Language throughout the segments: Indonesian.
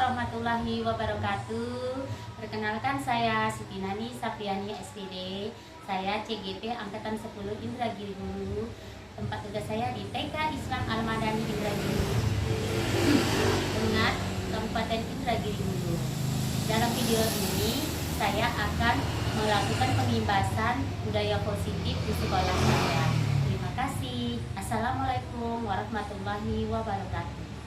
warahmatullahi wabarakatuh. Perkenalkan, saya Siti Nani Sapriani SPD. Saya CGP Angkatan 10 Indragiri Hulu. Tempat tugas saya di TK Islam Al-Madani Indragiri Tengah, Kabupaten Indragiri Hulu. Dalam video ini saya akan melakukan pengimbasan budaya positif di sekolah saya. Terima kasih. Assalamualaikum warahmatullahi wabarakatuh.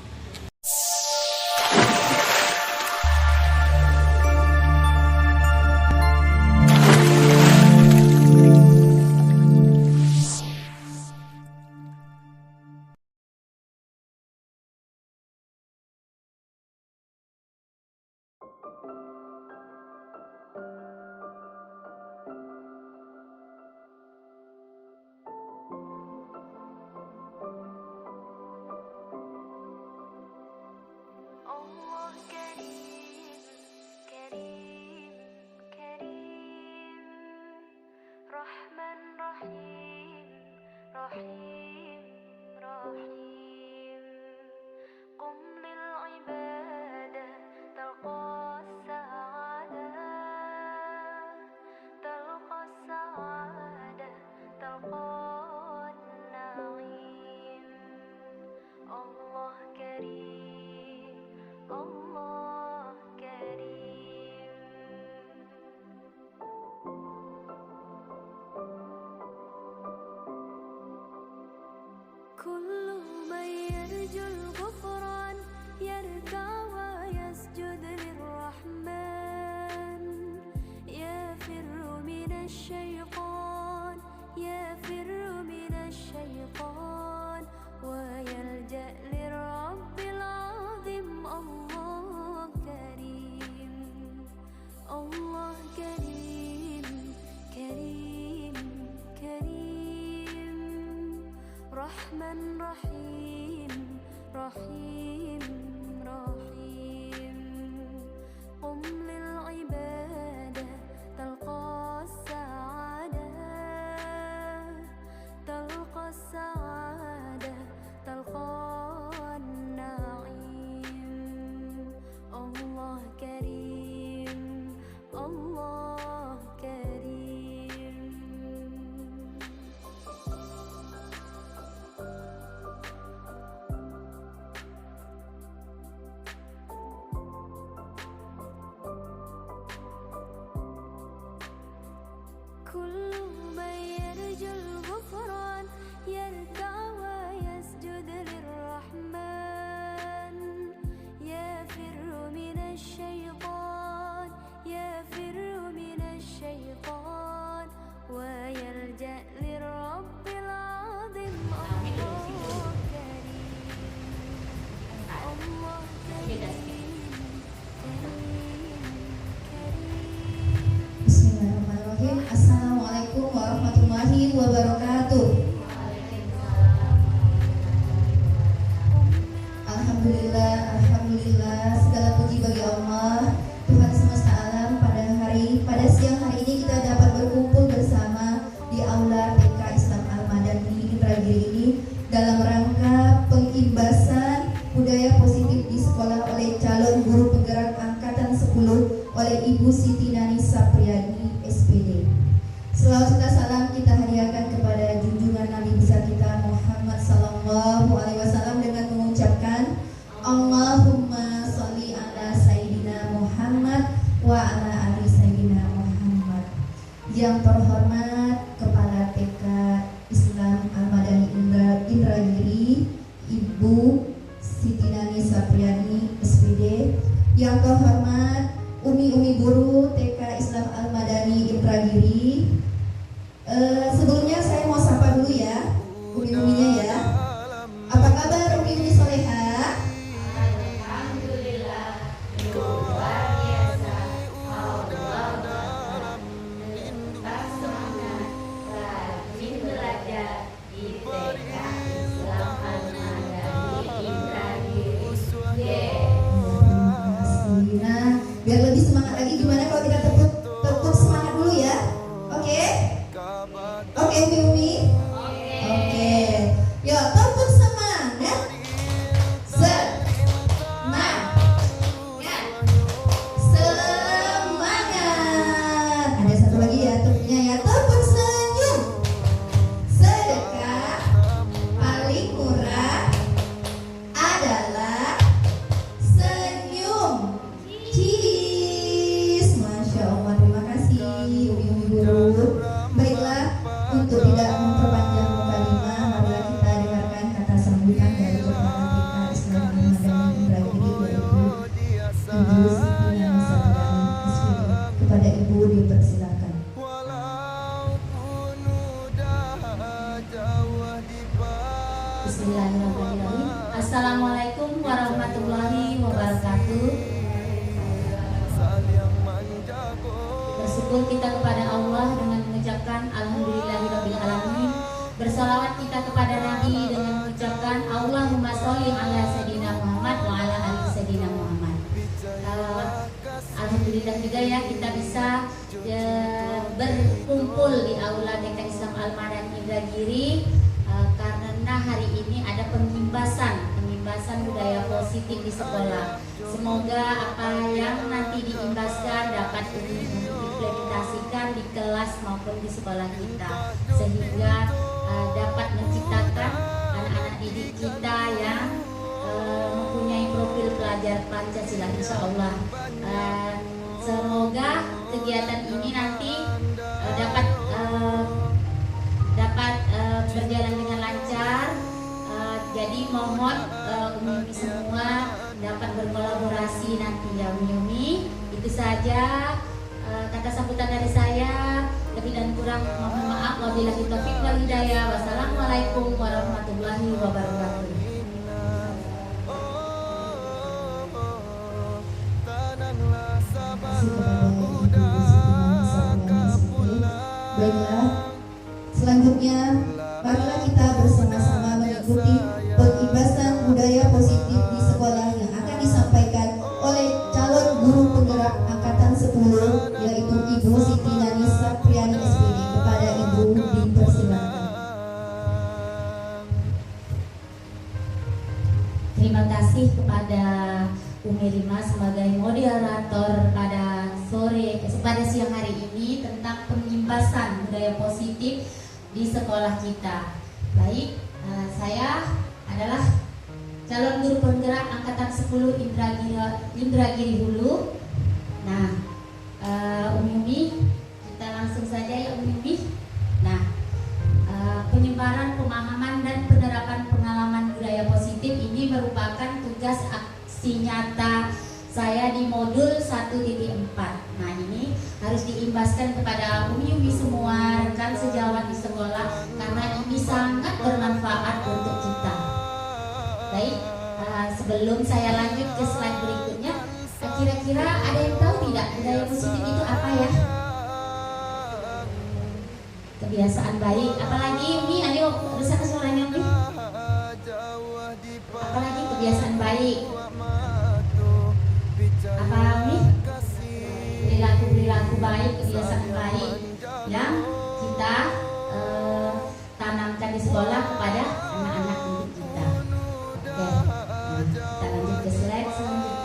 Bismillahirrahmanirrahim. Assalamualaikum warahmatullahi wabarakatuh. Alhamdulillah, segala puji bagi Allah, Tuhan semesta alam. Pada siang hari ini kita dapat berkumpul bersama di aula TK Islam Al-Madani Indragiri ini dalam rangka pengimbasan budaya positif di sekolah oleh calon guru penggerak angkatan 10 oleh Ibu Siti Nani Sapriani SPD. Selawat serta salam kita hadiahkan kepada junjungan Nabi besar kita Muhammad sallallahu alaihi wasallam dengan mengucapkan Allahumma sholli ala Sayyidina Muhammad wa ala ali Sayyidina Muhammad. Yang terhormat Kepala TK Islam Al-Madani Indragiri Ibu Siti Nani Sapriani SPD. Yang terhormat Umi guru TK Islam Al-Madani Indragiri. Sebelumnya saya mau sapa dulu ya Umi-uminya ya. Apa kabar Umi Soleha? Alhamdulillah, luar biasa. Allah tetap semangat, rajin belajar di TK Islam Al-Madani Indragiri. Nah, biar lebih semangat lagi gimana kalau kita tepuk semangat dulu ya. Oke? Oke Umi? Oke. Yuk tepuk semangat. Semangat. wabarakatuh. Bersyukur kita kepada Allah dengan mengucapkan Alhamdulillahirabbil alamin. Bersalawat kita kepada Nabi dengan mengucapkan Allahumma sholli ala sayyidina Muhammad wa ala ali sayyidina Muhammad. Alhamdulillah juga ya kita bisa berkumpul di aula TK Islam Al-Madan Indragiri karena hari ini ada pengimbasan budaya positif di sekolah. Semoga apa yang nanti diimbaskan dapat diimplementasikan di kelas maupun di sekolah kita, sehingga dapat menciptakan anak-anak didik kita yang mempunyai profil pelajar Pancasila, insya Allah. Semoga kegiatan ini nanti dapat berjalan dengan lancar. Jadi mohon Umi semua dapat berkolaborasi nanti ya Umi. Itu saja kata sambutan dari saya. Lebih dan kurang mohon maaf. Wabillahi taufiq wal hidayah. Wassalamualaikum warahmatullahi wabarakatuh. Baiklah, selanjutnya marilah kita bersama-sama mengikuti pengimbasan budaya positif di sekolah yang akan disampaikan oleh calon guru penggerak angkatan 10 yaitu Ibu Siti Nanis Sapriani SPD. Kepada Ibu dipersilakan. Terima kasih kepada Umi Rima sebagai moderator pada siang hari ini tentang pengimbasan budaya positif di sekolah kita. Baik, saya adalah calon guru penggerak angkatan 10 Indragiri Hulu. Nah, Umi, kita langsung saja ya Umi. Nah, penyebaran pemahaman dan penerapan pengalaman budaya positif ini merupakan tugas aksi nyata saya di modul 1.4. Nah, ini harus diimbaskan kepada Umi semua rekan sejawat di sekolah karena ini sangat bermanfaat untuk kita. Baik, sebelum saya lanjut ke slide berikutnya, kira-kira ada yang tahu tidak budaya positif itu apa ya? Kebiasaan baik. Apalagi Umi, ayo rusak suaranya Umi. Apalagi kebiasaan baik. Apa Umi? Perilaku baik, kebiasaan baik yang kita tanamkan di sekolah kepada anak-anak didik kita. Oke, kita lanjut ke slide selanjutnya.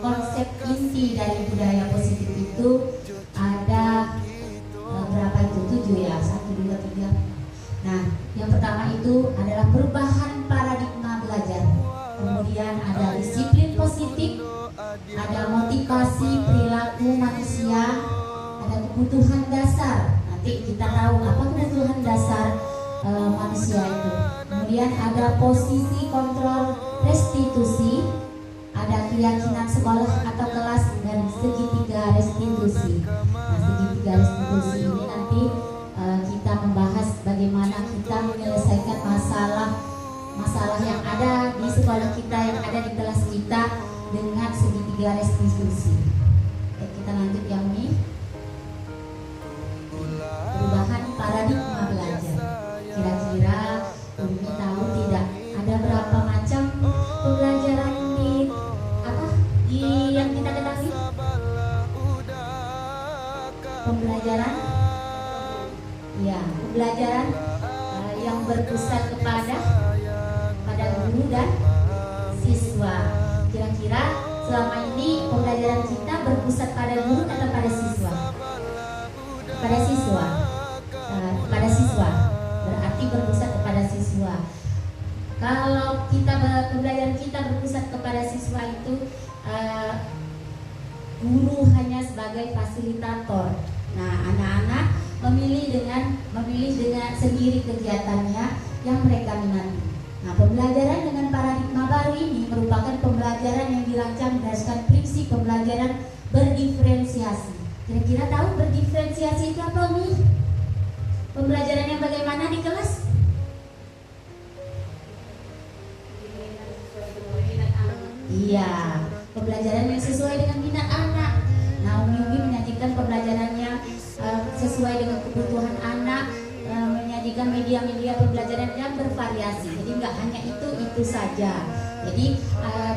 Konsep inti dari budaya positif itu ada berapa itu? 7 ya, 1, 2, 3. Nah, yang pertama itu adalah perubahan paradigma belajar. Kemudian ada disiplin positif, ada motivasi perilaku manusia, ada kebutuhan dasar. Nanti kita tahu apa kebutuhan dasar manusia itu. Kemudian ada posisi kontrol restitusi, ada keyakinan sekolah atau kelas, dan segitiga restitusi. Nah, segitiga restitusi ini nanti kita membahas bagaimana kita menyelesaikan masalah yang ada di sekolah kita, yang ada di kelas kita dengan segitiga restitusi. Oke, kita lanjut ya Umi. Perubahan paradigma belajar. Kira-kira Umi tahu tidak ada berapa macam pembelajaran yang kita ketahui? Pembelajaran yang berpusat kepada guru dan siswa. Kira-kira selama ini pembelajaran kita berpusat pada guru atau pada siswa? Pada siswa. Pada siswa. Berarti berpusat kepada siswa. Kalau pembelajaran kita berpusat kepada siswa itu guru hanya sebagai fasilitator. Nah, anak-anak memilih dengan sendiri kegiatannya yang mereka minati. Nah, pembelajaran dengan paradigma baru ini merupakan pembelajaran yang dirancang berdasarkan prinsip pembelajaran berdiferensiasi. Kira-kira tahu berdiferensiasi itu apa nih? Pembelajaran yang bagaimana di kelas? Iya, pembelajaran yang sesuai dengan minat anak. Nah, Umi menyajikan pembelajarannya sesuai dengan kebutuhan anak, menyajikan media-media pembelajaran yang bervariasi. Jadi nggak hanya itu saja. Jadi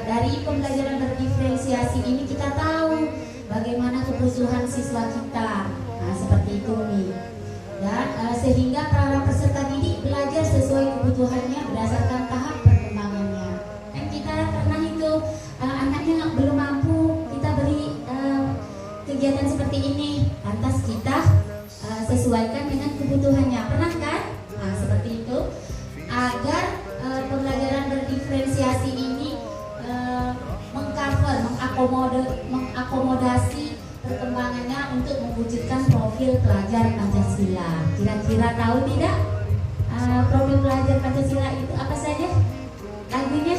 dari pembelajaran berdiferensiasi ini kita tahu bagaimana kebutuhan siswa kita. Nah, seperti itu Umi. Dan sehingga para peserta didik belajar sesuai kebutuhannya berdasarkan tahap perkembangannya. Kan kita pernah itu anaknya belum mampu, kita beri kegiatan seperti ini, lantas kita sesuaikan dengan kebutuhannya. Pernah kan? Nah, seperti itu agar pembelajaran berdiferensiasi ini mengcover, mengakomodasi perkembangannya untuk mewujudkan profil pelajar Pancasila. Kira-kira tahu tidak profil pelajar Pancasila itu apa saja? Lagunya?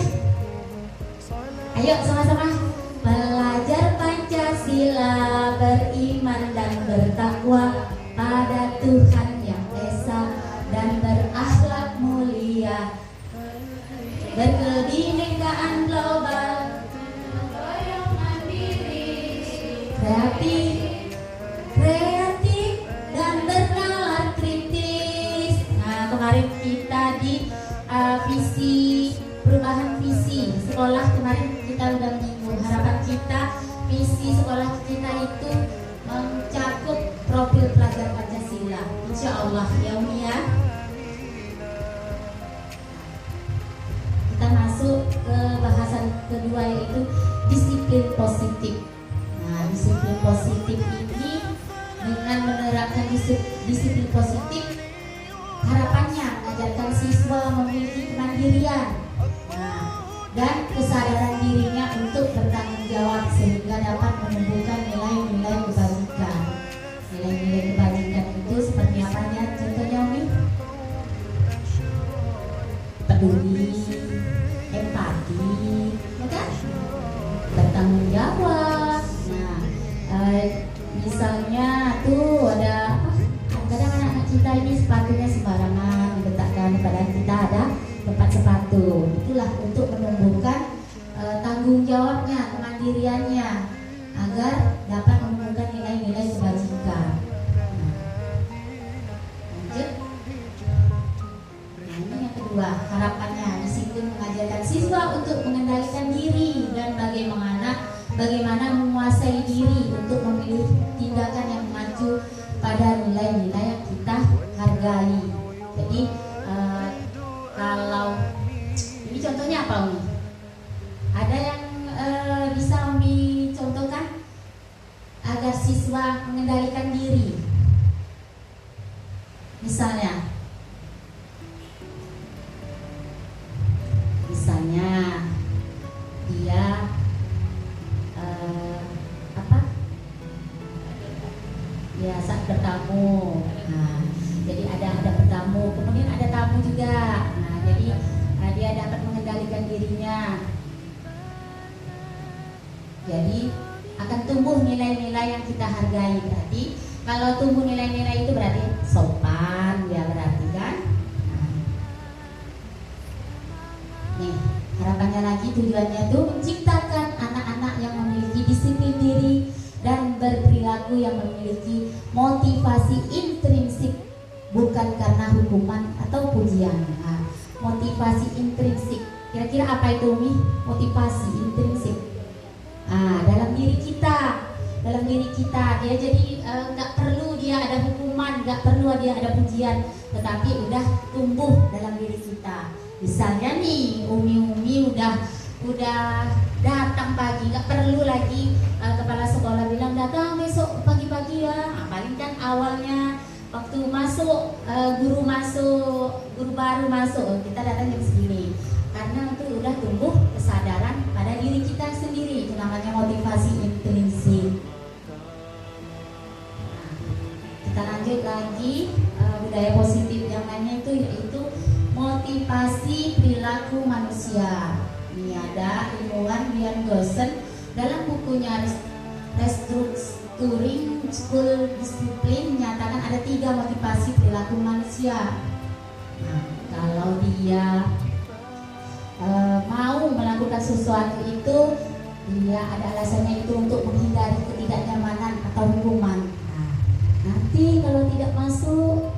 Ayo sama-sama. Belajar Pancasila, beriman dan bertakwa pada Tuhan yang Esa dan berakhlak mulia, berkebinekaan global, goyong mandiri, kreatif dan bernalar kritis. Nah, kemarin kita di visi perubahan visi sekolah, kemarin kita udah menyinggung harapan kita visi sekolah kita itu mencakup profil pelajar Pancasila, insya Allah ya Umi ya. Kita masuk ke bahasan kedua, yaitu disiplin positif. Nah, disiplin positif ini dengan menerapkan disiplin positif, harapannya mengajarkan siswa memiliki kemandirian dan kesadaran dirinya untuk bertanggung jawab sehingga dapat menumbuhkan nilai-nilai kebajikan. Nilai-nilai kebajikan itu seperti apa ya? Contohnya Umi? Peduli, empati, kan? Bertanggung jawab. Nah, misalnya tuh ada kadang anak-anak kita ini sepatunya sembarangan diletakkan, padahal kita ada tempat sepatu. Itulah untuk menumbuhkan tanggung jawabnya, kemandiriannya, agar dapat menumbuhkan nilai-nilai kebajikan. Lanjut. Nah, ini yang kedua, harapannya disiplin mengajarkan siswa untuk mengendalikan diri dan bagaimana menguasai diri untuk memilih tindakan yang mengacu pada nilai-nilai yang kita hargai. Jadi kalau ini contohnya apa Umi? Ada yang bisa Umi contohkan agar siswa mengendalikan diri? Misalnya dia ya saat bertamu. Nah, jadi ada bertamu, kemudian ada tamu juga. Nah, jadi dia dapat mengendalikan dirinya. Jadi akan tumbuh nilai-nilai yang kita hargai. Berarti kalau tumbuh nilai-nilai itu berarti sopan, ya berarti kan. Nih, harapannya lagi, tujuannya itu menciptakan anak-anak yang memiliki disiplin diri dan berperilaku yang memiliki motivasi intrinsik, bukan karena hukuman atau pujian. Nah, motivasi intrinsik, kira-kira apa itu Umi? Motivasi intrinsik. Dalam diri kita dia jadi nggak perlu dia ada hukuman, nggak perlu dia ada pujian, tetapi udah tumbuh dalam diri kita. Misalnya nih Umi udah datang pagi, nggak perlu lagi kepala sekolah bilang datang besok pagi-pagi ya. Paling kan awalnya waktu masuk guru baru masuk, kita datang jam segini, karena itu udah tumbuh kesadaran pada diri kita sendiri. Itu namanya motivasi intrinsik. Kita lanjut lagi, budaya positif yang lainnya itu yaitu motivasi perilaku manusia. Ini ada ilmuwan Brian Gosen dalam bukunya Restructuring School Discipline menyatakan ada 3 motivasi perilaku manusia. Nah, kalau dia mau melakukan sesuatu itu itu dia ada alasannya itu untuk menghindari ketidaknyamanan atau hukuman. Nah, nanti kalau tidak masuk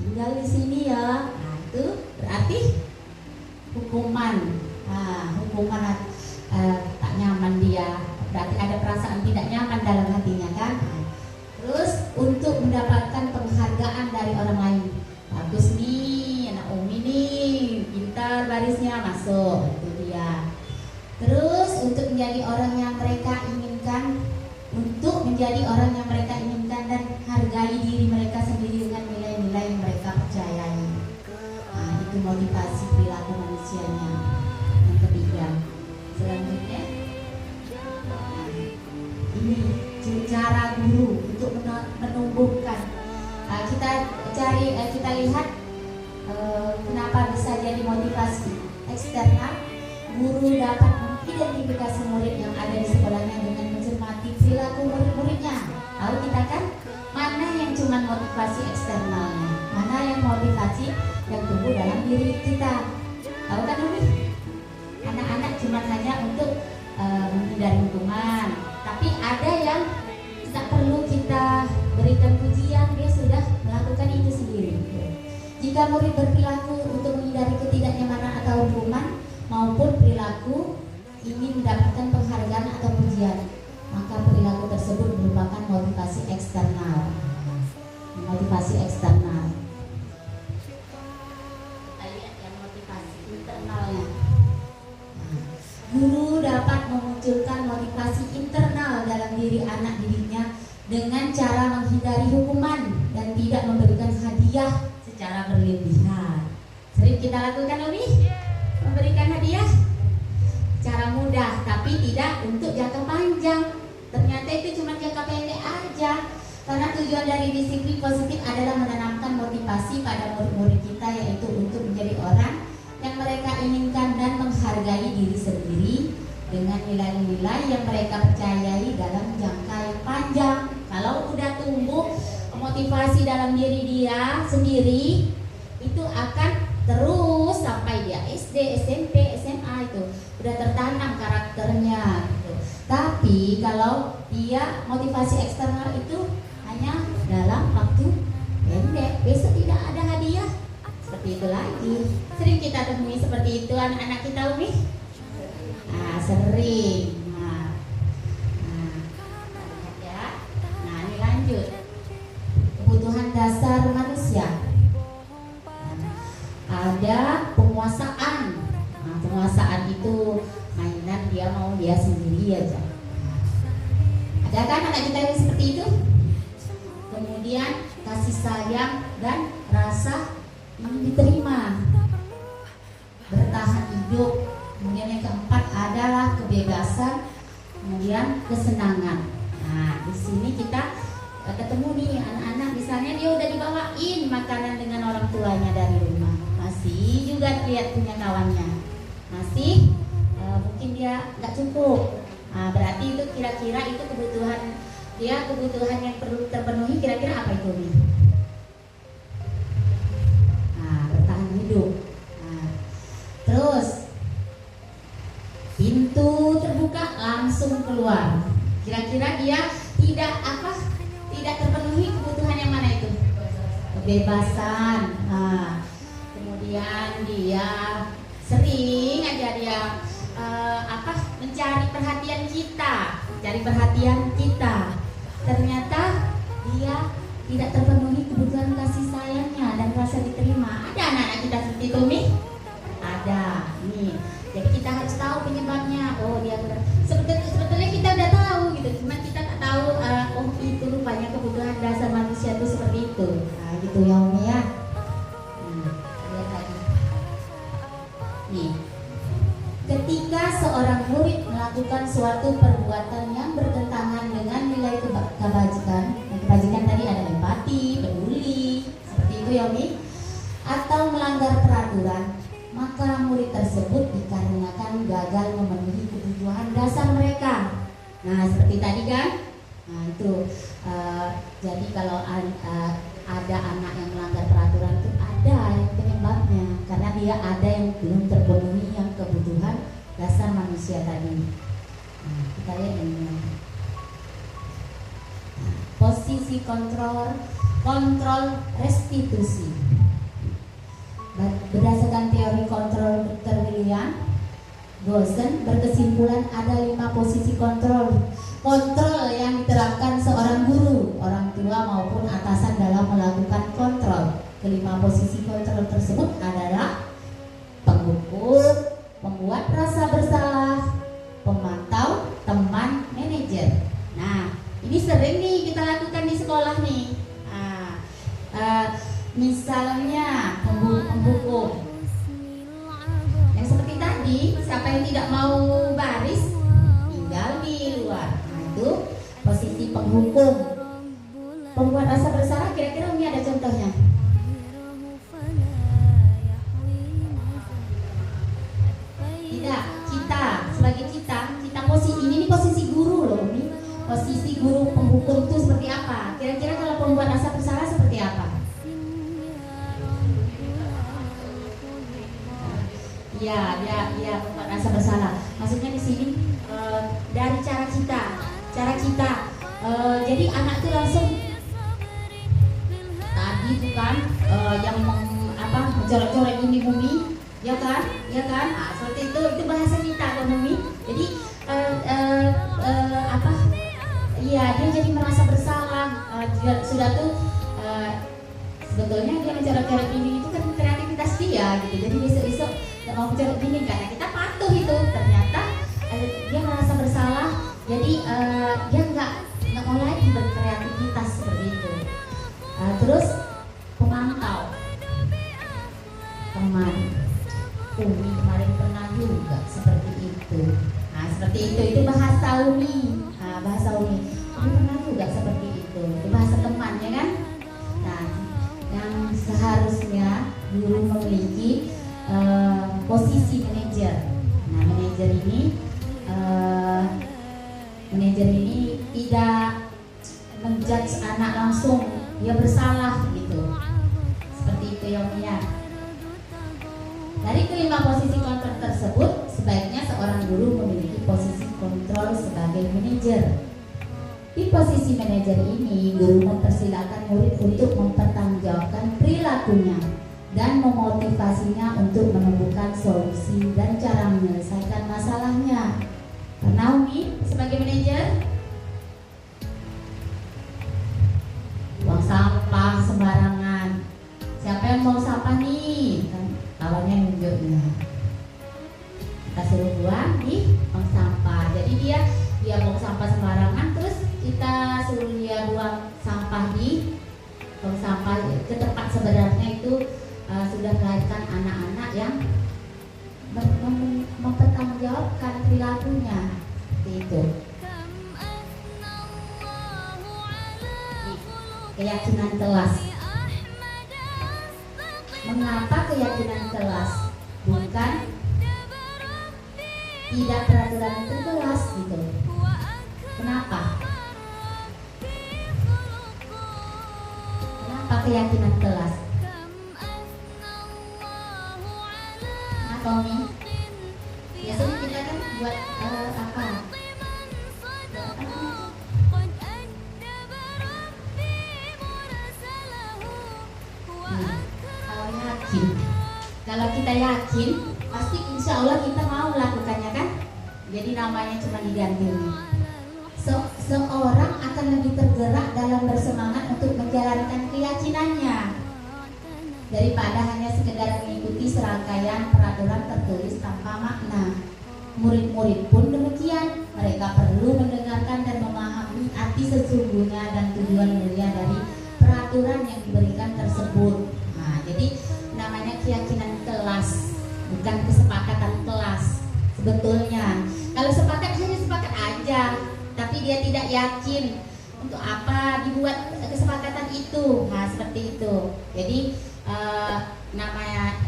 tinggal di sini ya. Nah, itu berarti hukuman. Nah, hukuman tak nyaman dia. Berarti ada perasaan tidak nyaman dalam hatinya kan. Nah, terus untuk mendapatkan penghargaan dari orang lain. Bagus nih, anak Umi nih, pintar barisnya, masuk. Itu dia. Terus untuk menjadi orang yang mereka inginkan, dan hargai diri mereka sendiri dengan nilai-nilai yang mereka percayai. Nah, itu motivasi perilaku manusianya. Yang ketiga, selanjutnya, ini cara guru untuk menumbuhkan. Kita lihat kenapa bisa jadi motivasi eksternal. Guru dapat mengidentifikasi murid yang ada di sekolahnya dengan mencermati perilaku murid-muridnya. Tahu kita kan mana yang cuma motivasi eksternalnya, mana yang motivasi yang tumbuh dalam diri kita. Tahu kan Umi? Anak-anak cuma hanya untuk menghindari hukuman, tapi ada yang tidak perlu kita berikan pujian, dia sudah melakukan itu sendiri. Jika murid berperilaku untuk menghindari ketidaknyamanan atau hukuman maupun perilaku ingin mendapatkan penghargaan atau pujian, maka perilaku tersebut merupakan motivasi eksternal. Motivasi eksternal. Kita lihat yang motivasi internalnya. Guru dapat memunculkan motivasi internal dalam diri anak didiknya dengan cara menghindari hukuman dan tidak memberikan hadiah secara berlebihan. Sering kita lakukan, Umi? Memberikan hadiah cara mudah, tapi tidak untuk jangka panjang. Ternyata itu cuma jangka pendek aja. Karena tujuan dari disiplin positif adalah menanamkan motivasi pada murid-murid kita, yaitu untuk menjadi orang yang mereka inginkan dan menghargai diri sendiri dengan nilai-nilai yang mereka percayai dalam jangka yang panjang. Kalau udah tumbuh motivasi dalam diri dia sendiri, itu akan terus sampai dia SD, SMP, SMA, itu udah tertanam karakternya gitu. Tapi kalau dia motivasi eksternal itu hanya dalam waktu pendek, besok tidak ada hadiah, seperti itu lagi. Sering kita temui seperti itu anak-anak kita, Umi? Nah, sering. Nah, ini lanjut. Kebutuhan dasar manusia. Ada penguasaan. Nah, penguasaan itu mainan dia mau dia sendiri aja. Ada kan anak kita yang seperti itu? Kemudian kasih sayang dan rasa ingin diterima, bertahan hidup. Kemudian yang keempat adalah kebebasan, kemudian kesenangan. Nah, di sini kita ketemu nih anak-anak, misalnya dia udah dibawain makanan dengan orang tuanya dari rumah, masih juga lihat punya kawannya, masih mungkin dia nggak cukup. Nah, berarti itu kira-kira itu kebutuhan yang perlu terpenuhi, kira-kira apa itu nih? Nah, bertahan hidup. Nah, terus pintu terbuka langsung keluar. Kira-kira dia tidak terpenuhi kebutuhan yang mana itu? Kebebasan. Nah, kemudian dia sering aja dia mencari perhatian kita. Ternyata dia tidak terpenuhi kebutuhan kasih sayangnya dan rasa diterima. Ada anak-anak kita seperti itu, Mi? Ada. Nih. Jadi kita harus tahu penyebabnya. Oh, dia sebetulnya kita udah tahu gitu. Cuma kita nggak tahu. Oh, itu rupanya kebutuhan dasar manusia itu seperti itu. Nah, gitu ya, Umi ya. Lihat lagi. Nih. Ketika seorang murid melakukan suatu perbuatan yang bertentangan dengan nilai kebajikan, kebajikan tadi ada empati, peduli, seperti itu ya, Umi, atau melanggar peraturan, maka murid tersebut dikarenakan gagal memenuhi kebutuhan dasar mereka. Nah, seperti tadi kan? Nah, itu jadi kalau ada anak yang melanggar peraturan itu ada yang penyebabnya, karena dia ada yang belum terpenuhi yang kebutuhan dasar manusia tadi. Nah, kita lihat ini. Nah, posisi kontrol restitusi. Berdasarkan teori kontrol Dr. William Gosen berkesimpulan ada 5 posisi kontrol yang diterapkan seorang guru, orang tua maupun atasan dalam melakukan kontrol. Kelima posisi kontrol tersebut adalah pengukur, pembuat rasa bersalah, pemantau, teman, manajer. Nah, ini sering nih kita lakukan di sekolah nih. Misalnya pembuku yang seperti tadi, siapa yang tidak mau baris tinggal di luar. Nah, itu posisi penghukum. Pembuat rasa bersalah, kira-kira Umi ada contohnya? Tidak, kita sebagai kita posisi ini posisi guru loh Umi. Posisi guru penghukum itu seperti apa? Kira-kira kalau pembuat rasa bersalah seperti apa? Ya, pembuat rasa bersalah. Maksudnya di sini dari cara kita. Jadi anak itu langsung tadi itu kan yang mencoret-coret bumi, ya kan? Nah, seperti itu bahasa kita kan Bumi. Jadi dia jadi merasa bersalah. Sudah tuh sebetulnya dia mencoret-coret ini itu kan kreativitas dia gitu. Jadi besok-besok mau mencoret dinding karena kita patuh itu, ternyata dia merasa bersalah, jadi dia nggak mau lagi berkreativitas seperti itu. Terus pemantau, teman, Umi kemarin pernah juga seperti itu. Nah seperti itu bahasa Umi, Umi pernah juga seperti itu bahasa teman ya kan. Nah yang seharusnya guru memiliki posisi manajer. Nah, manajer ini tidak menjudge anak langsung dia bersalah gitu. Seperti itu ya Umi ya. Dari kelima posisi kontrol tersebut, sebaiknya seorang guru memiliki posisi kontrol sebagai manajer. Di posisi manajer ini, guru mempersilahkan murid untuk mempertanggungjawabkan perilakunya dan memotivasinya untuk menemukan solusi dan cara menyelesaikan masalahnya. Pernah Umi sebagai manajer buang sampah sembarangan. Siapa yang mau sampah nih? Kan lawannya nunjuknya. Kita suruh buang di buang sampah. Jadi dia buang sampah sembarangan, terus kita suruh dia buang sampah di buang sampah ke tempat sebenarnya itu. Sudah melahirkan anak-anak yang mempertanggungjawabkan perilakunya itu. Keyakinan kelas. Mengapa keyakinan kelas? Bukan tidak peraturan itu kelas gitu. Kenapa? Kenapa keyakinan kelas? Umi, biasanya kita kan buat apa? Kalau kita yakin, pasti insya Allah kita mau melakukannya kan? Jadi namanya cuma diganti. Seorang akan lebih tergerak dalam bersemangat untuk menjalankan keyakinannya daripada hanya sekedar mengikuti serangkaian peraturan tertulis tanpa makna. Murid-murid pun demikian, mereka perlu mendengarkan dan memahami arti sesungguhnya dan tujuan mulia dari peraturan yang diberikan tersebut. Nah, jadi namanya keyakinan kelas, bukan kesepakatan kelas. Sebetulnya, kalau sepakat hanya sepakat aja, tapi dia tidak yakin untuk apa dibuat kesepakatan itu. Nah, seperti itu. Jadi namanya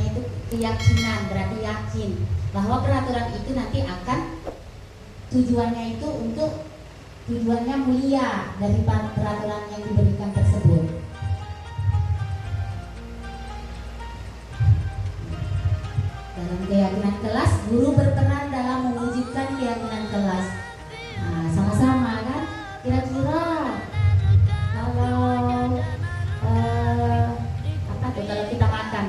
itu keyakinan, berarti yakin bahwa peraturan itu nanti akan tujuannya itu untuk tujuannya mulia dari peraturan yang diberikan tersebut. dalam keyakinan kelas, guru berperan dalam mewujudkan keyakinan kelas. Nah, sama-sama kan? Kira-kira kalau apa tuh kalau kita makan?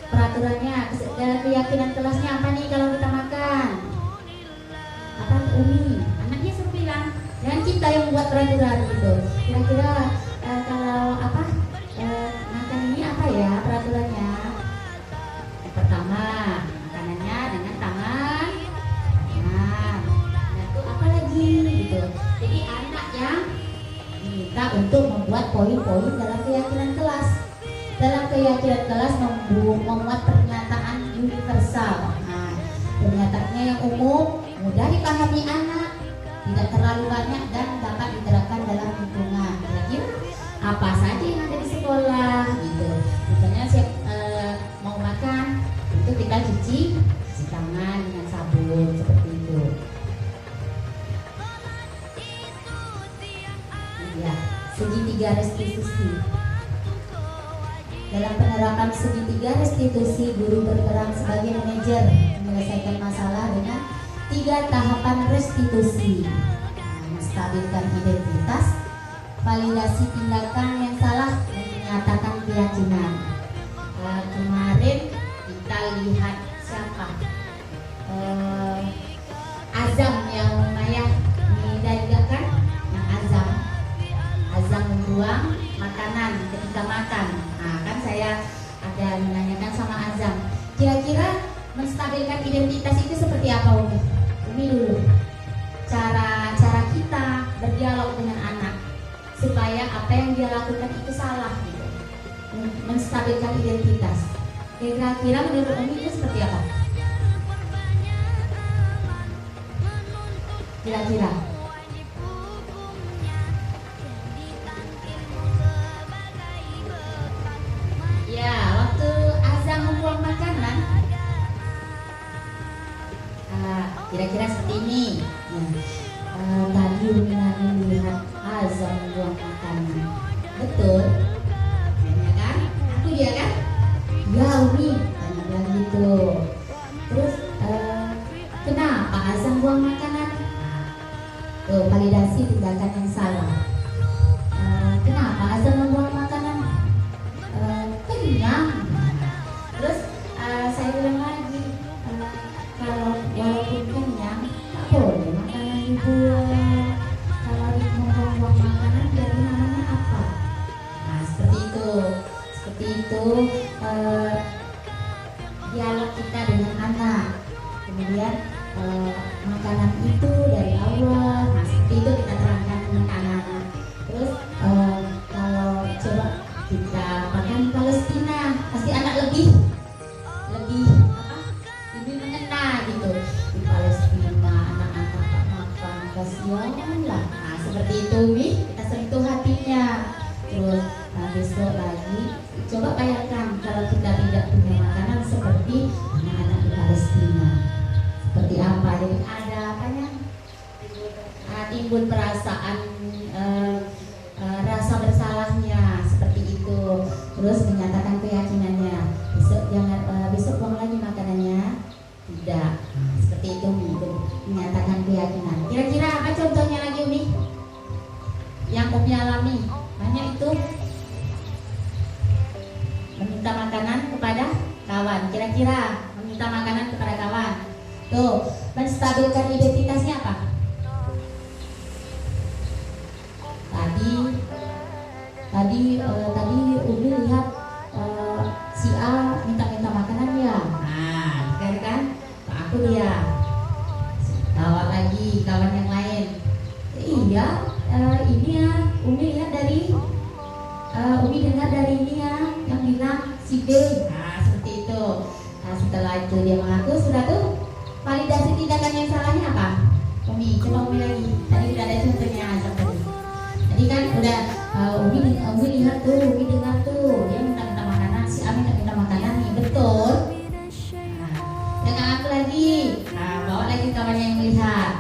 Peraturannya, keyakinan kelasnya apa nih kalau kita makan? Apa Umi? Anaknya suruh bilang, dan kita yang buat peraturan gitu. Kira-kira kalau apa makan ini apa ya peraturannya? Yang pertama, makanannya dengan tangan. Nah, itu apa lagi gitu. Jadi anak yang diminta untuk membuat poin-poin dalam keyakinan kelas. Dalam keyakinan kelas memuat pernyataan universal. Nah, pernyataannya yang umum, mudah dipahami anak, tidak terlalu banyak dan dapat diterapkan dalam lingkungan. Kira-kira apa saja yang ada di sekolah gitu. Misalnya siap mau makan, itu kita cuci tangan dengan sabun seperti itu. Ya, segitiga restitusi. Dalam penerapan segitiga restitusi, guru berperan sebagai manajer menyelesaikan masalah dengan 3 tahapan restitusi. Menstabilkan identitas, validasi tindakan yang salah, dan menyatakan keyakinan. Kemarin kita lihat siapa? Azam yang lumayan didagangkan, yang Azam membuang makanan ketika makan. Nah, kan saya ada menanyakan sama Azam, kira-kira menstabilkan identitas itu seperti apa, Umi? Umi dulu. Cara kita berdialog dengan anak supaya apa yang dia lakukan itu salah gitu. Menstabilkan identitas. Kira-kira menurut Umi itu seperti apa? Kira-kira. Ya, waktu Azam membuang makanan, kira-kira seperti ini. Tadi Umi melihat Azam membuang makanan, betul? Ya kan? Aku dia kan? Ya Umi, tanya bilang gitu. Terus kenapa Azam buang makanan? Tuh, validasi tindakan yang salah. Kenapa Azam membuang makanan? Kenyang. Terus saya bilang lagi, kalau walaupun kenyang, tak boleh makanan dibuang. Kalau membuang makanan, jadi namanya apa? Nah, seperti itu. Dialog kita dengan anak. Kemudian makanan itu dari Allah. Nah, seperti itu kita terangkan dengan anak-anak. Terus kalau coba kita makan di Palestina, pasti anak lebih mengena gitu. Di Palestina anak-anak tak makan, kasihan lah. Nah, seperti itu Mi, kita sentuh hatinya. Terus besok lagi coba bayangkan kalau kita tidak punya makanan seperti anak-anak di Palestina, seperti apa? Jadi ada apanya? Timbul perasaan rasa bersalahnya seperti itu. Terus menyatakan keyakinannya, besok buang lagi makanannya, tidak. Seperti itu menyatakan keyakinan. Kira-kira apa contohnya lagi Umi? Yang Umi alami banyak itu. Meminta makanan kepada kawan. Kira-kira meminta makanan kepada kawan. Tuh, menstabilkan identitasnya apa? Tadi Umi lihat si A minta makanan ya. Nah, kan? Aku dia bawa lagi kawan yang lain. Iya, ini ya Umi lihat dari Umi dengar dari ini ya yang bilang si B. Nah, seperti itu. Nah, setelah itu dia mengaku, sudah tuh validasi tindakan yang salahnya apa? Umi, coba Umi lagi. Tadi udah ada contohnya tadi. Tadi kan udah Umi lihat tuh, Umi dengar tuh dia minta makanan, si A minta makanan nih, betul. Nah, dengan aku lagi. Nah, bawa lagi kawannya yang melihat.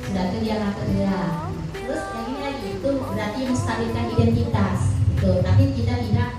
Sudah tuh dia ngaku dia. Terus yang ini lagi itu berarti menstabilkan identitas. Itu, tapi kita tidak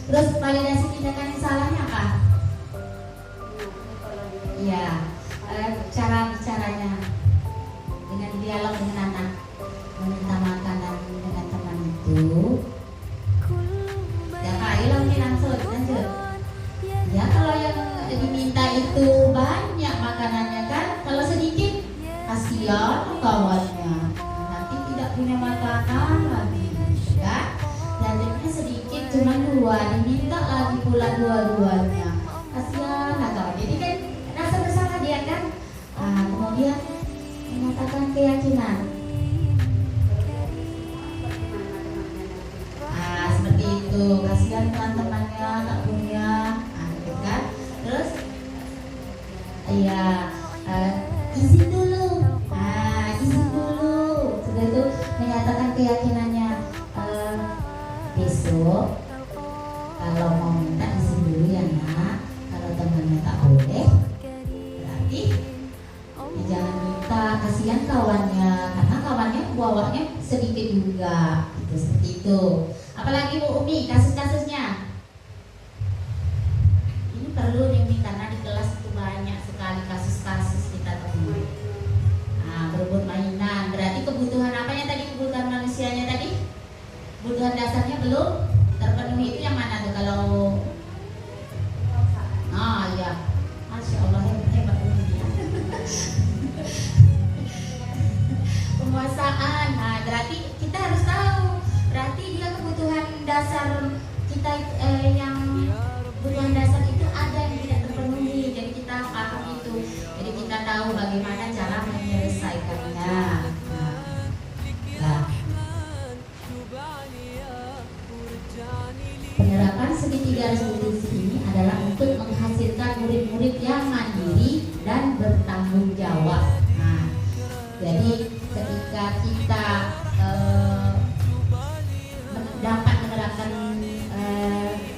Terus validasi tindakan yang salahnya apa? Iya, cara bicaranya dengan dialog dengan anak, meminta makanan dengan teman itu. Ya ayolah nih lanjut. Ya kalau yang diminta itu banyak makanannya kan, kalau sedikit kasihan kawannya, nanti tidak punya makanan lagi, kan? Jajannya sedikit cuma 2, diminta lagi pula dua-duanya, kasihan kawan. Jadi kan rasa bersalah dia kan. Kemudian menyatakan keyakinan. Seperti itu, kasihan teman-temannya tak punya, gitu kan. Terus ya izin dulu, sudah itu menyatakan keyakinannya. Besok kalau mau minta izin dulu ya nak, kalau temannya tak boleh berarti ya jangan minta, kasihan kawannya, karena kawannya bawanya sedikit juga, gitu, seperti itu. Apalagi Bu Umi, kasus-kasusnya ini perlu nih karena di kelas itu banyak sekali kasus-kasus kita temui. Berebut mainan, berarti kebutuhan apanya tadi, kebutuhan manusianya tadi, kebutuhan dasarnya belum terpenuhi. Itu yang mana tuh kalau ya, Masya Allah, hebat Umi ya. Penguasaan, berarti kita harus tahu, berarti dia kebutuhan dasar kita yang kebutuhan dasar itu ada yang tidak terpenuhi. Jadi kita paham itu, jadi kita tahu bagaimana cara menyelesaikannya. Penerapan segitiga resolusi ini adalah untuk menghasilkan murid-murid yang mandiri dan bertanggung jawab. Jadi ketika kita dapat menerapkan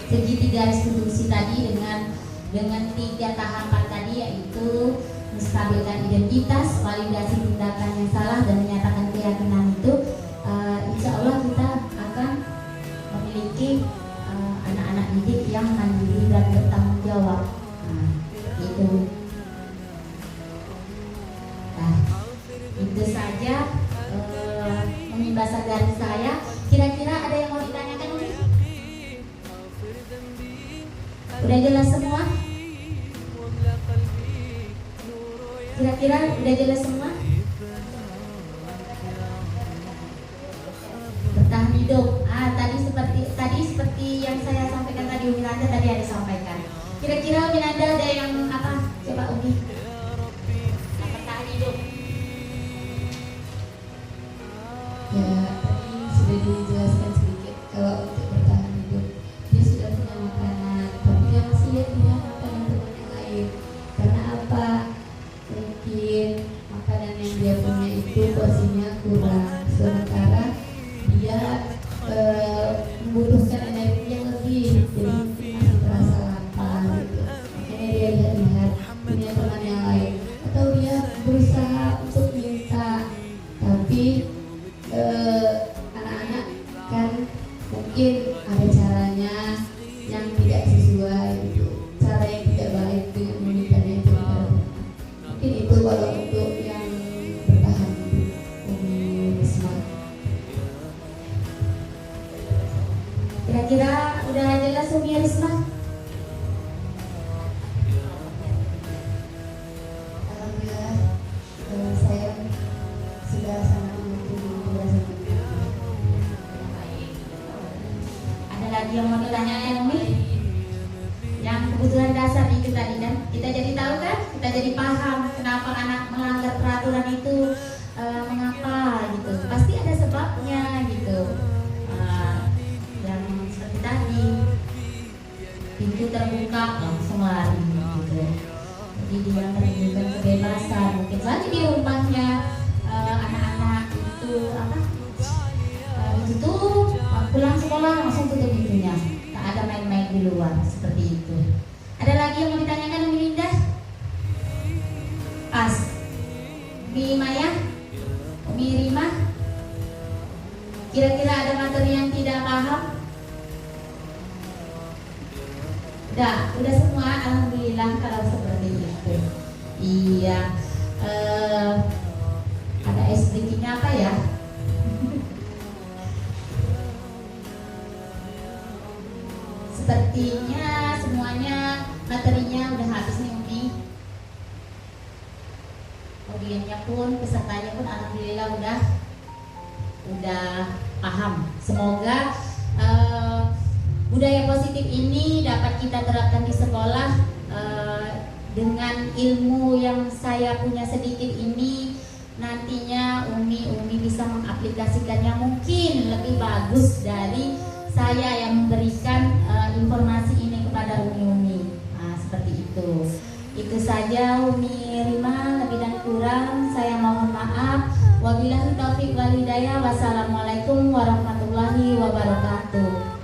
segitiga restitusi tadi dengan 3 tahapan tadi, yaitu menstabilkan identitas, validasi tindakan yang salah, dan menyatakan keyakinan itu, insya Allah kita akan memiliki anak-anak didik yang mandiri dan bertanggung jawab. Itu. Itu saja pembahasan dari saya. Kira-kira ada yang mau ditanyakan ini? Udah jelas semua? Kira-kira udah jelas semua? Bertahan hidup. Tadi seperti yang saya sampaikan tadi, Umi Nanda tadi ada sampaikan. Kira-kira Umi Nanda ada yang apa? Coba Umi. Bertahan hidup. Ya, tadi sudah dijelaskan sedikit. Kalau untuk bertahan hidup, dia sudah punya makanan, tapi dia masih punya makanan teman yang lain. Karena apa? Mungkin makanan yang dia punya itu porsinya kurang, sementara dia membutuhkan energi yang lebih, jadi masih terasa lapar gitu. Makanya dia lihat punya teman yang lain, atau dia berusaha untuk minta, tapi anak-anak kan mungkin ada caranya yang tidak sesuai gitu, cara yang tidak baik dengan memintanya itu. Mungkin itu kalau untuk yang bertahan hidup. Umi Risma. Kira-kira udah jelas Umi Risma? Alhamdulillah, saya sudah sangat mengerti penjelasan Umi. Ada lagi yang mau ditanyakan Umi? Yang kebutuhan dasar itu tadi kan, kita jadi tahu kan, kita jadi paham kenapa anak melanggar peraturan itu, mengapa gitu, pasti ada sebabnya gitu. Yang seperti tadi, pintu terbuka langsung lari gitu, jadi dia menunjukkan kebebasan. Mungkin saja di rumahnya anak-anak itu ditutup, pulang sekolah langsung tutup pintunya, tak ada main-main di luar, seperti itu. Ada lagi yang mau ditanyakan Umi Linda? Pas Umi Maya, Umi Rima, kira-kira ada materi yang tidak paham? Udah semua, alhamdulillah kalau seperti itu. Iya. Ada sedikitnya apa ya? Sepertinya semuanya materinya udah habis nih Umi. Audiennya pun, pesertanya pun alhamdulillah udah paham. Semoga budaya positif ini dapat kita terapkan di sekolah. Dengan ilmu yang saya punya sedikit ini, nantinya Umi bisa mengaplikasikannya mungkin lebih bagus dari saya yang memberikan informasi ini kepada Umi. Nah, seperti itu. Itu saja Umi Rima, lebih dan kurang saya mohon maaf. Wabillahi taufiq wal hidayah. Wassalamualaikum warahmatullahi wabarakatuh.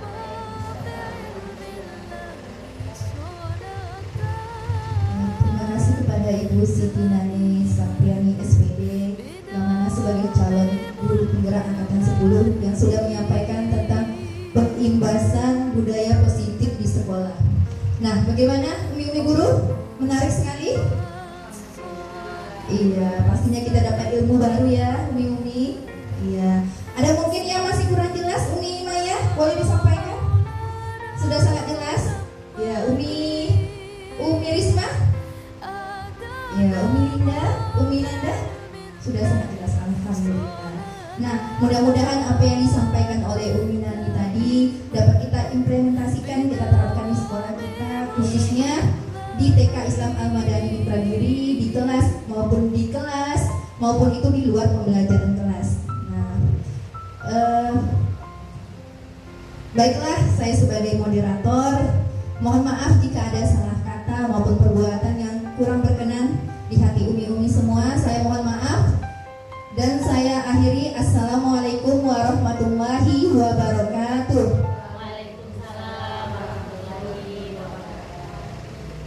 Terima kasih kepada Ibu Siti Nani Sapriani SPD yang mana sebagai calon guru penggerak angkatan 10 yang sudah menyampaikan tentang pengimbasan budaya positif di sekolah. Nah, bagaimana Umi guru? Menarik sekali? Iya, pastinya kita dapat ilmu baru ya, Umi. Iya. Ada mungkin yang masih kurang jelas, Umi Maya? Boleh disampaikan? Sudah sangat jelas? Ya, Umi Risma? Ya, Umi Nanda? Sudah sangat jelas, alhamdulillah. Nah, mudah-mudahan apa yang disampaikan oleh Umi Nani tadi dapat kita implementasikan, kita terapkan di sekolah kita, khususnya di TK Islam Al-Madani Indragiri, di kelas maupun itu di luar pembelajaran kelas. Nah, baiklah, saya sebagai moderator mohon maaf jika ada salah kata maupun perbuatan yang kurang berkenan di hati umi-umi semua. Saya mohon maaf dan saya akhiri. Assalamualaikum warahmatullahi wabarakatuh. Waalaikumsalam warahmatullahi wabarakatuh.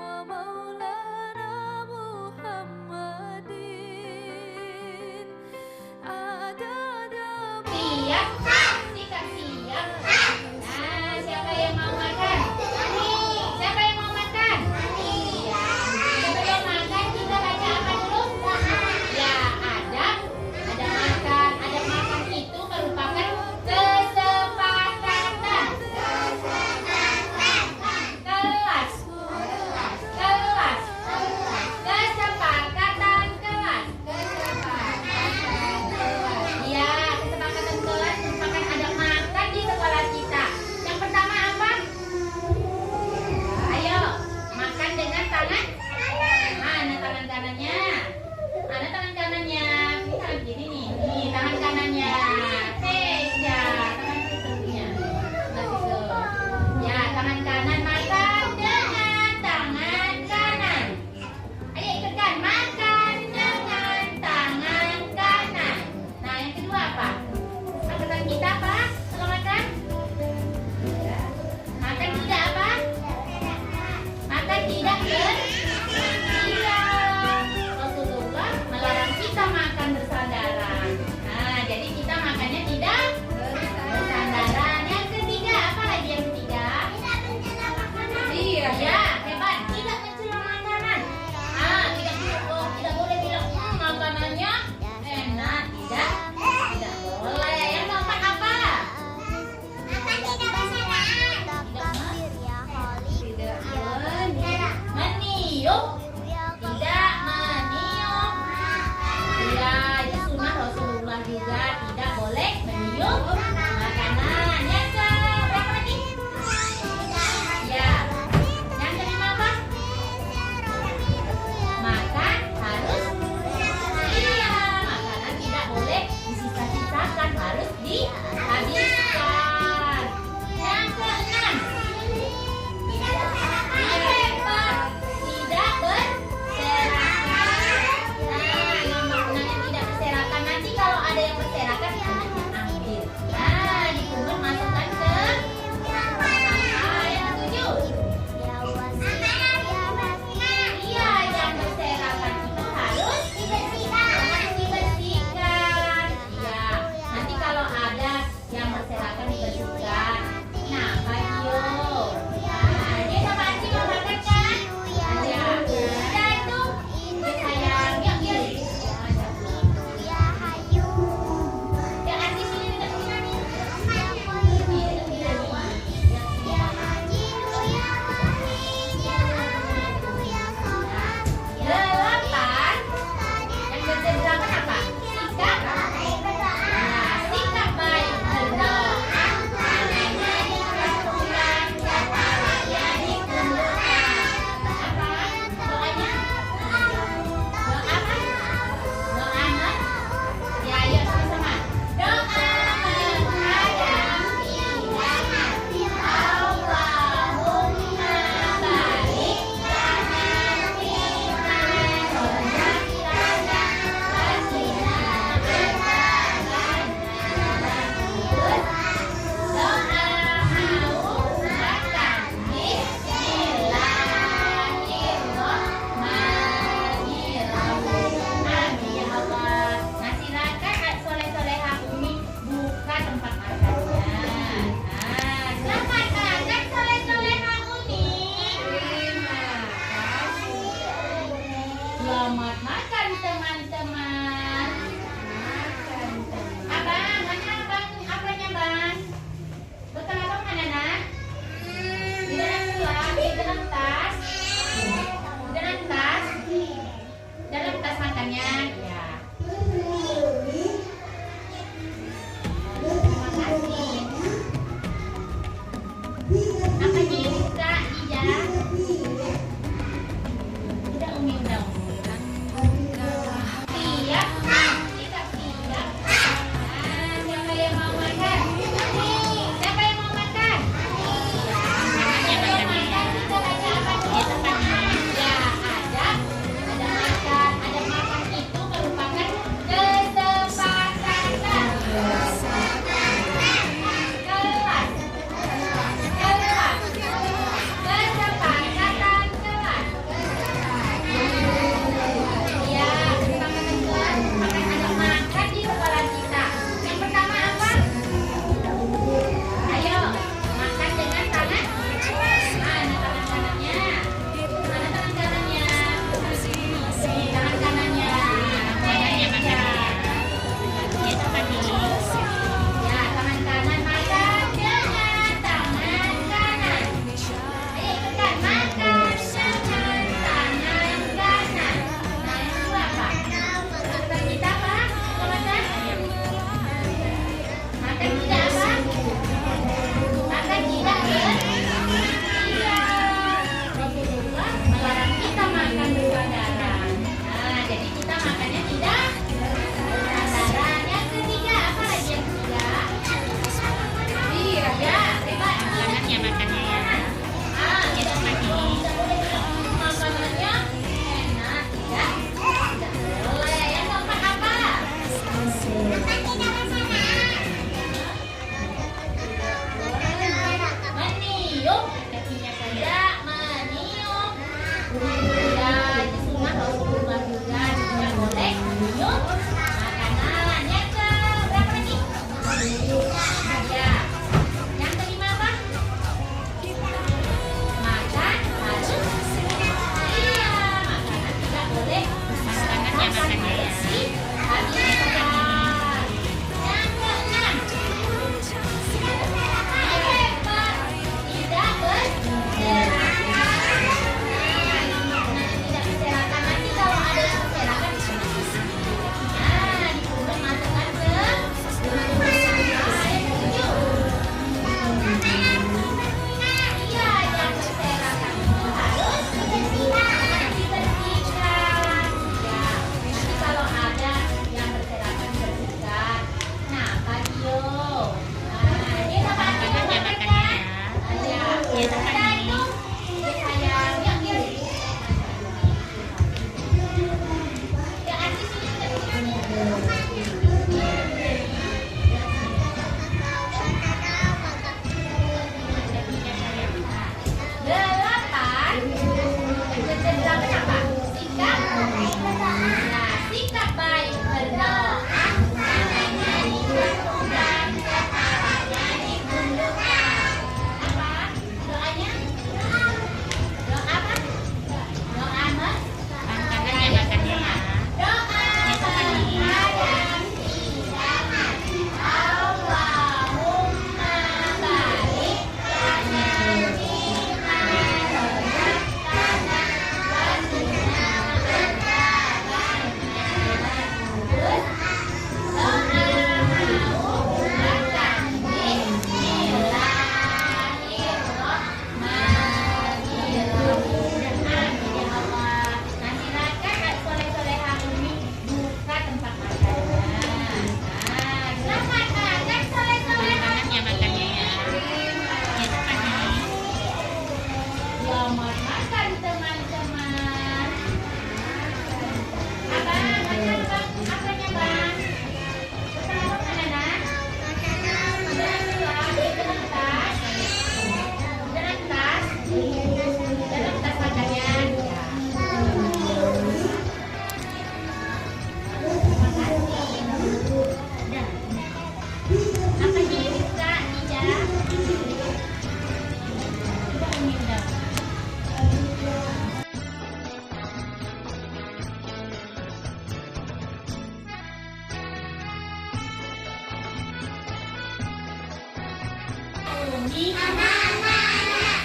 ومولانا محمد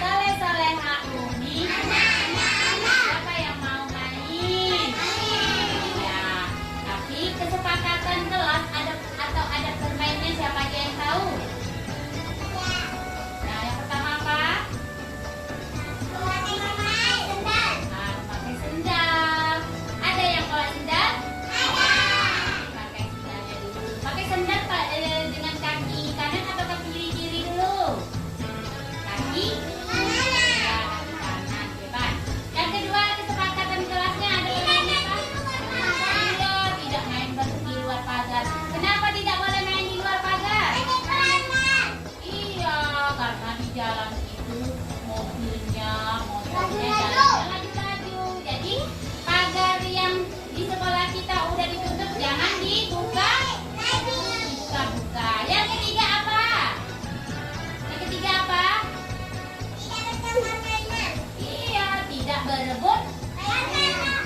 Soleh-soleha umi. Siapa yang mau main? Ya, tapi kesepakatan kelas atau ada permainnya siapa aja yang tahu? Nah, yang pertama apa? Pakai sendal. Ada yang bawa sendal? Pakai sendalnya dulu. Pakai sendal dengan kaki kanan atau kaki kiri dulu? Kaki ya, kaki kanan, bebas. Yang kedua, kesepakatan kelasnya ada permainnya apa? Iya, tidak main di luar pagar. Kenapa tidak boleh main di luar pagar? Iya, karena di jalan itu motornya jalan laju-laju. Jadi pagar yang di sekolah kita udah ditutup jangan dibuka. Buka-buka. Yang ketiga apa? Iya, tidak berebut.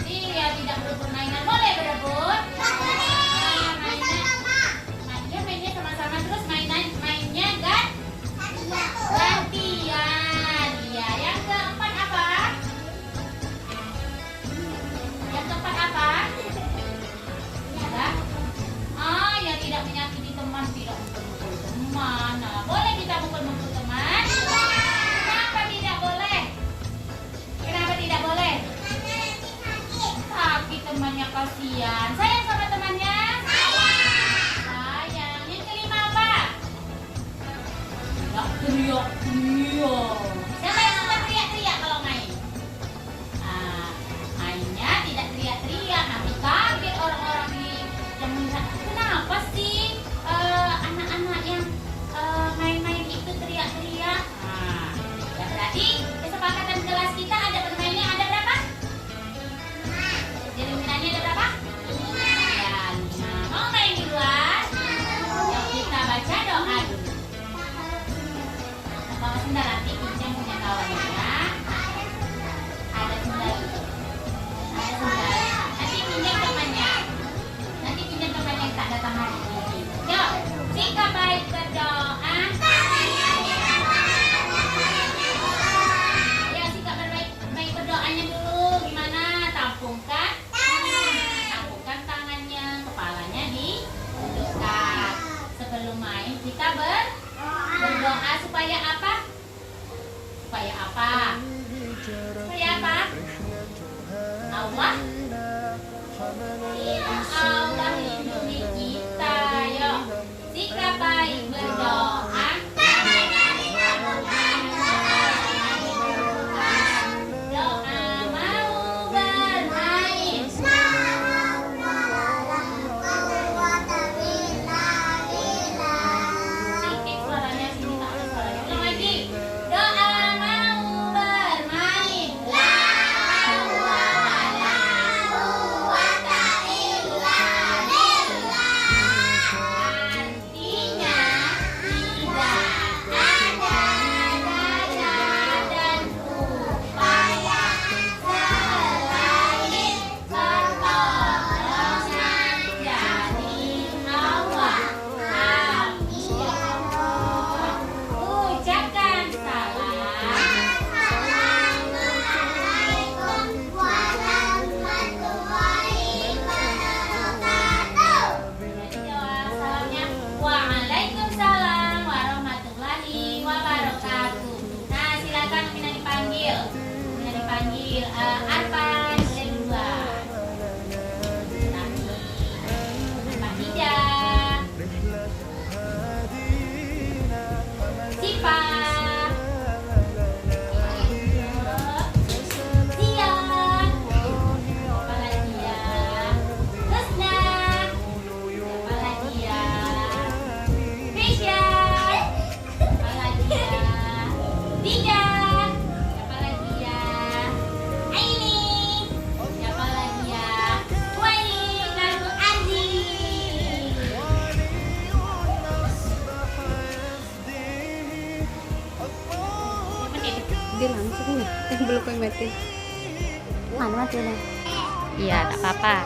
Iya, tidak berebut mainan. Boleh berebut? Mainnya sama-sama terus mainnya gantian. Iya, yang keempat apa? Tidak. Ya tidak menyakiti teman, tidak mukul-mukul teman. Nah, boleh kita mukul-mukul teman? Kenapa tidak boleh? Sakit temannya, kasihan. Sayang sama temannya? Sayang. Yang kelima apa? Tidak teriak-teriak. Siapa yang suka teriak-teriak kalau main? Mainnya tidak teriak-teriak. Nanti kaget orang-orang yang melihat. Kenapa sih anak-anak yang main-main itu teriak-teriak? Ya berarti kesepakatan kelas kita ada permainnya ada berapa? Jadi mainannya ada berapa? Ya, 5. Mau main di luar? Yuk kita baca doa dulu. Bawa sendal nanti pinjam punya kawan ya. Ada sendal. Nanti pinjam temannya. Yang tak datang hari ini. Yuk, sikap baik berdoa. Ya, sikap baik berdoanya dulu. Gimana? Tampungkan tangannya, kepalanya ditundukkan. Sebelum main kita berdoa supaya apa? Allah lindungi kita. Yuk, sikap baik berdoa. Doa mau bermain. Sedikit suaranya, sini tak ada suaranya. Ulang lagi. Doa mau bermain. Arpan boleh duluan. Pak Dida, Sipa, Sia, siapa lagi ya? Rusna, siapa lagi ya? Fisya, siapa lagi ya? Dida. Dia langsung nih, belum pemetin. Mana mati nih? Iya, tak apa-apa.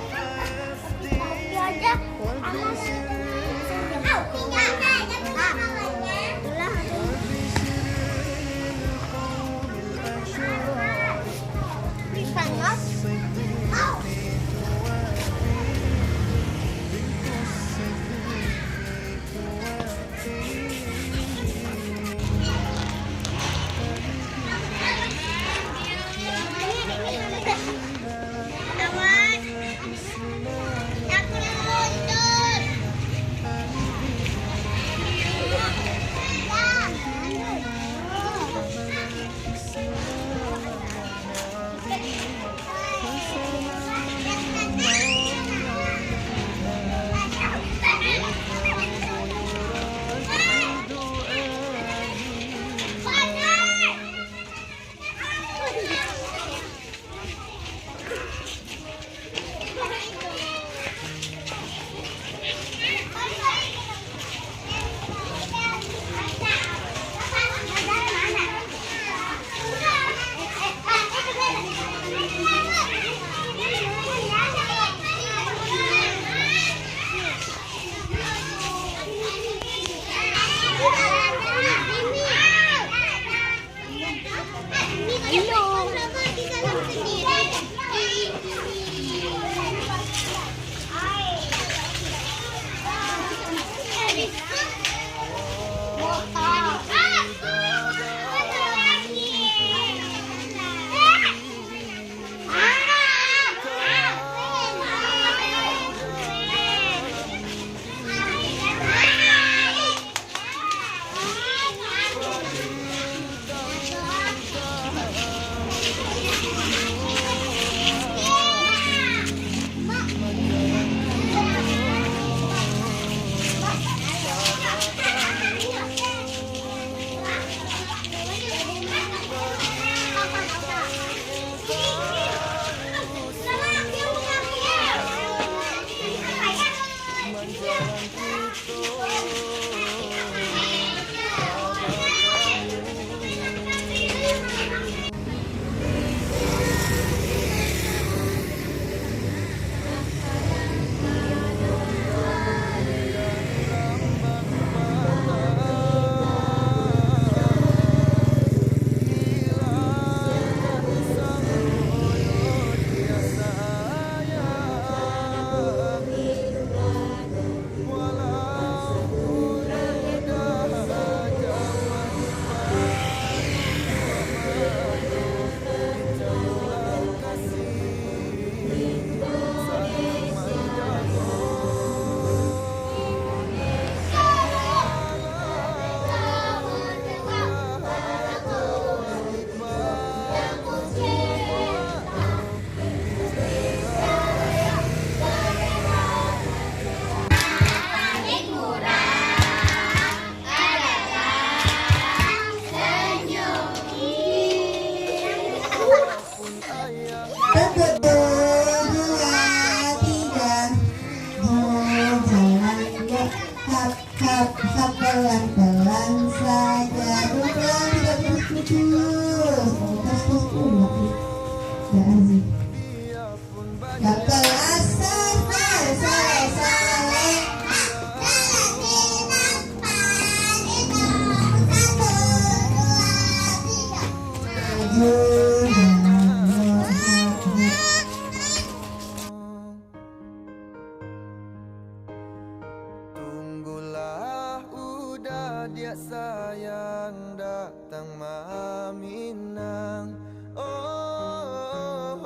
datang Maminang. Oh,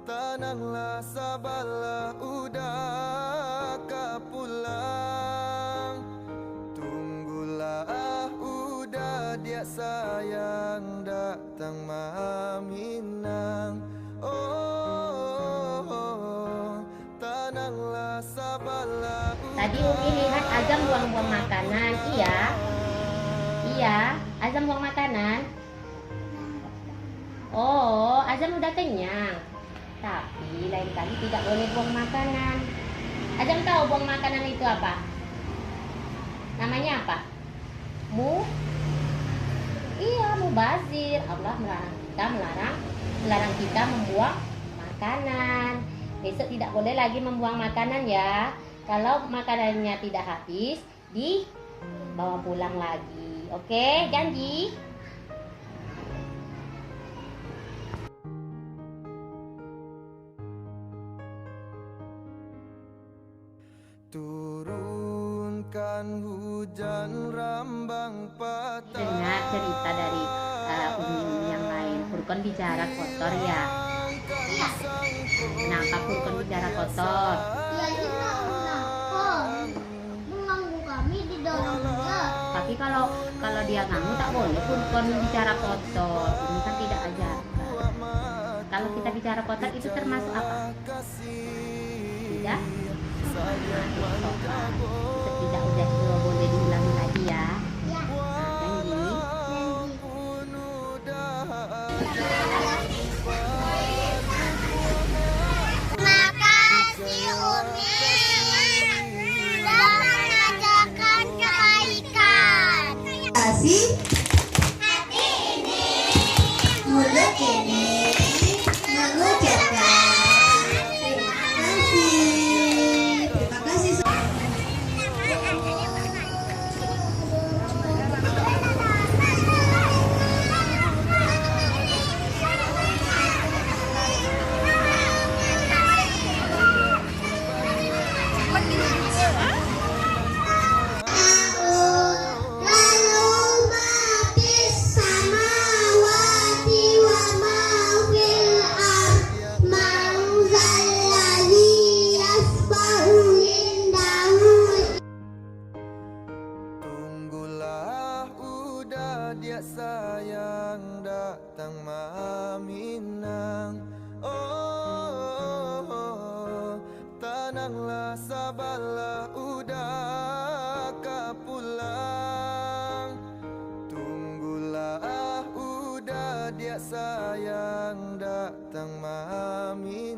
tenanglah sabarlah udah pulang. Tunggulah udah dia sayang datang Maminang. Oh, tenanglah sabarlah. Tadi Umi lihat Azam buang-buang makanan. Iya. Iya, Azam buang makanan. Oh, Azam udah kenyang. Tapi lain kali tidak boleh buang makanan. Azam tahu buang makanan itu apa? Namanya apa? Iya, mubazir. Allah melarang kita membuang makanan. Besok tidak boleh lagi membuang makanan ya. Kalau makanannya tidak habis, dibawa pulang lagi. Oke, janji? Turunkan hujan rambang patah. Dengar cerita dari Umi yang lain. Furqan bicara kotor ya. Kenapa Furqan bicara kotor? Ya ini kenapa mengganggu kami di dalamnya. Tapi kalau dia ganggu tak boleh Furqan bicara kotor. Ini kan tidak ajarkan. Kalau kita bicara kotor itu termasuk apa? Tidak? Tidak udah boleh diulangi lagi ya. Ya. Janji. Makasih Umi sudah mengajarkan kebaikan. Kasih Hati ini mulut ini mengucapkan terima kasih. Terima kasih. Lalu mafis samawati wa mafil ard ma'uzalladzi yasba'u indahu. Tunggulah udah dia sayang datang Maminang. Oh, tenanglah sabarlah udah pulang. Tunggulah udah dia sayang datang Maminang.